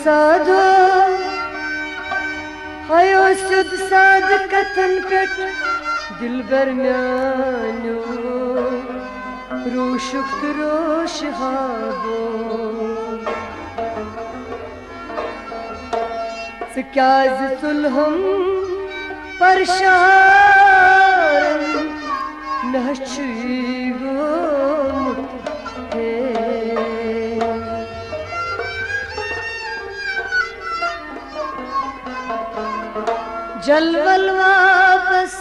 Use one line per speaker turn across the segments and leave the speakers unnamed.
साधो हायो सुद साध कथन पेट दिलबर म्यानो रूशुक रोश हाबो सक्याज सुलहम परशान नहचीगो मुत्ते जलवल वापस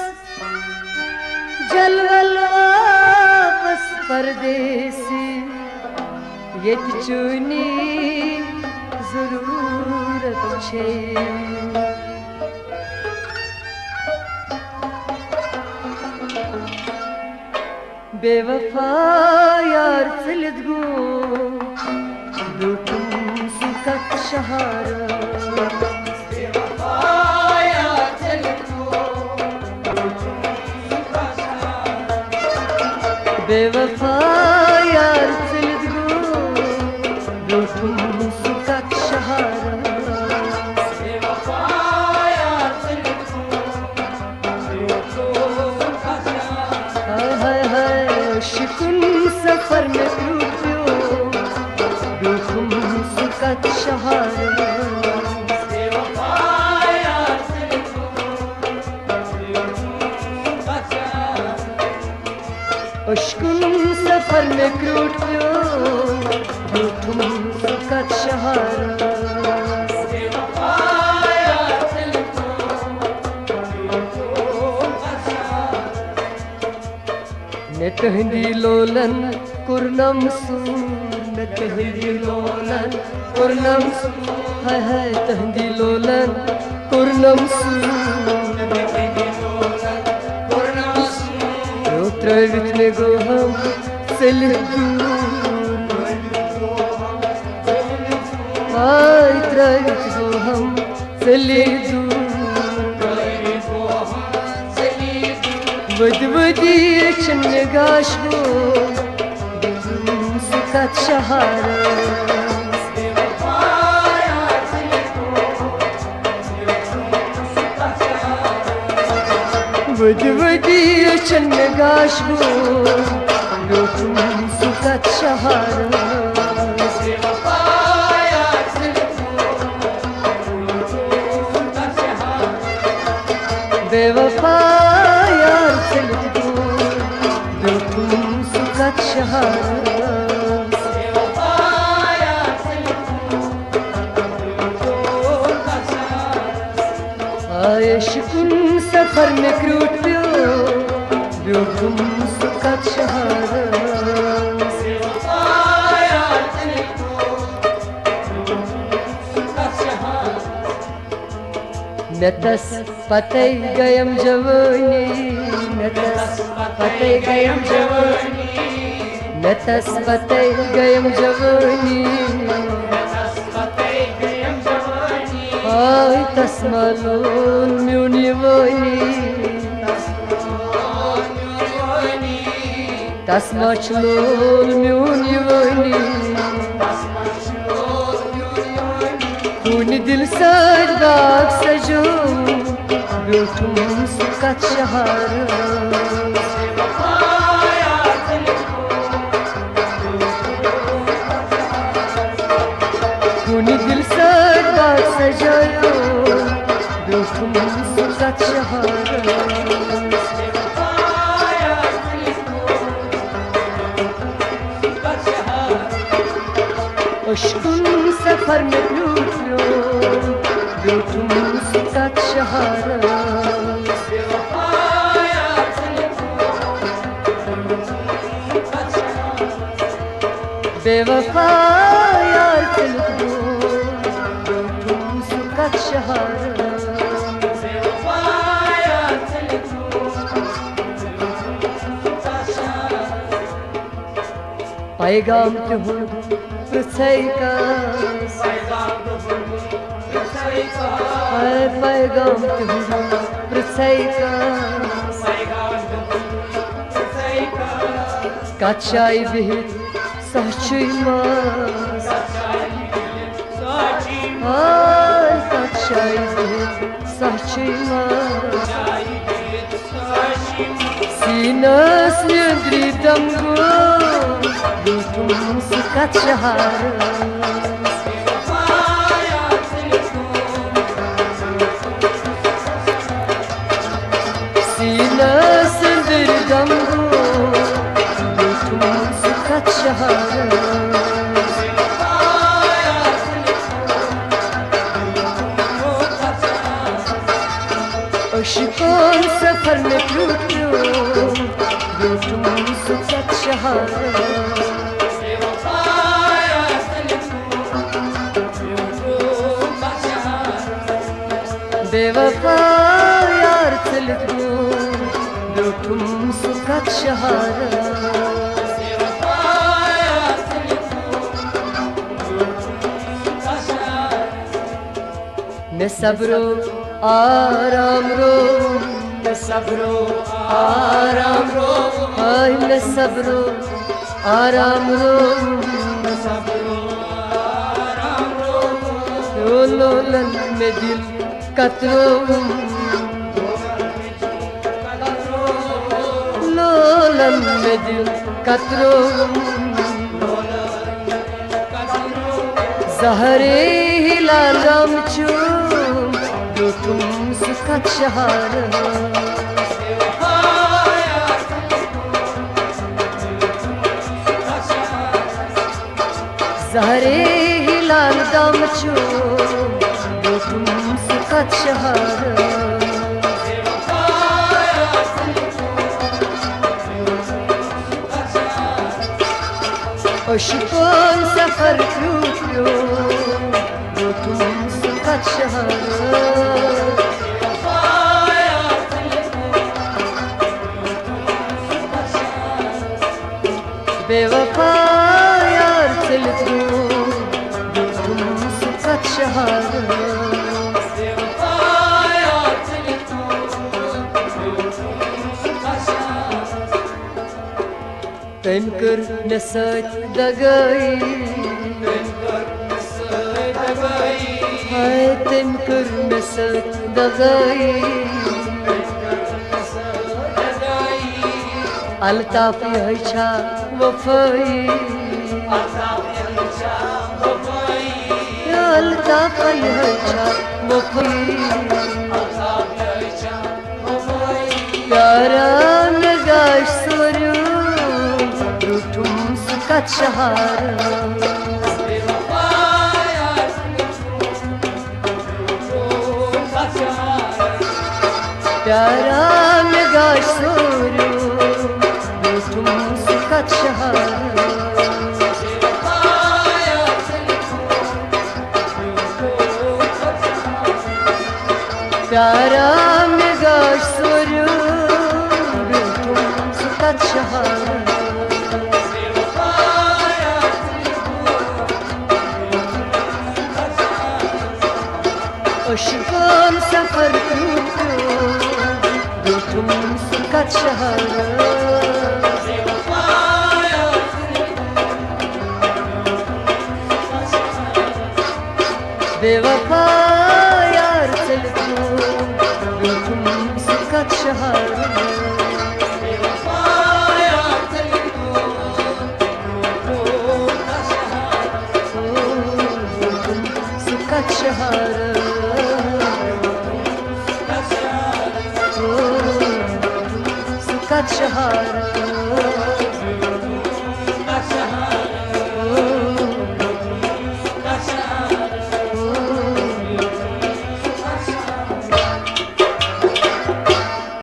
परदेसी ये चुनी जरूरत छे बेवफा यार फिलद गो दुखम सुखत शहारा बेवफा यार फिलद गो दुखम सुखत शहारा बेवफा यार फिलद गो हाय हाय शिकुन सफर में टूटो दुखम सुखत शहारा अश्कुन सफर में क्रूट प्यो दुखम सुखत शहारा न तहंदी लोलन कुर्नम सूर न तहंदी लोलन कुर्नम सूर हाय हाय तहंदी लोलन कुर्नम सूर त्रवित में गो हम चले दूर हाय त्रवित गो हम चले दूर वद वदी चन्न गाश गो सुखत शहारा वद वदी चन्न गाश गो दुखम सुखत शहारा बेवफा यार फिलद गो दुखम सुखत शहारा आए शिकुन सफर में क्रूट प्यो दुखम सुखत शहारा नतस पते गयम जवानी नतस पते गयम जवानी नतस पते गयम जवानी आय तस्मालोल म्यूनी वानी तस्माचलोल म्यूनी वानी तूने दिल साज बाग सजो दुखम सुखत शहारा तूने दिल साज बाग सजायो दुखम सुखत शहारा अश्कुन सफर में टूटो दुखम सुखत शहारा बेवफा यार फिलद गो दुखम सुखत शहारा पैगाम तुहुद प्रसैकास पैगाम तुहुद प्रसैकास काचाई बिहित सहचुई मास Ay kaçaydı saçıma Sinas yendri damgo Lutum sukat şahara Sinas yendri damgo Lutum sukat şahara Aşıkon sefer ne kutlu Lutum sukat şahara बेवफा यार चल गो लुटुम सुखत शहारा न सब्रो आराम रो न सब्रो आराम रो हाय न सब्रो आराम रो न सब्रो आराम रो लोलन में दिल कतरों लोलन में दिल कतरों ज़हरे हिलालम चो लुटुम सुखत शहारा ज़हरे हिलालम चो लुटुम सुखत शहारा अशुकन सफर क्यों लुटुम सुखत शहारा बेवफा यार चल गो लुटुम सुखत शहारा Temkır ne saç dagay Hay temkır ne saç dagay Altaf yayça vafay Altaf yayça vafay Yara negaş soru Lutum sukat şahara Pyara negaş soru Lutum sukat şahara Pyara negaş soru Lutum sukat şahara Aşıkın sefer kutlu Lutum sukat şahara Bevafa yar चल गो लुटुम सुखत शहारा सुखत शहारा सुखत शहारा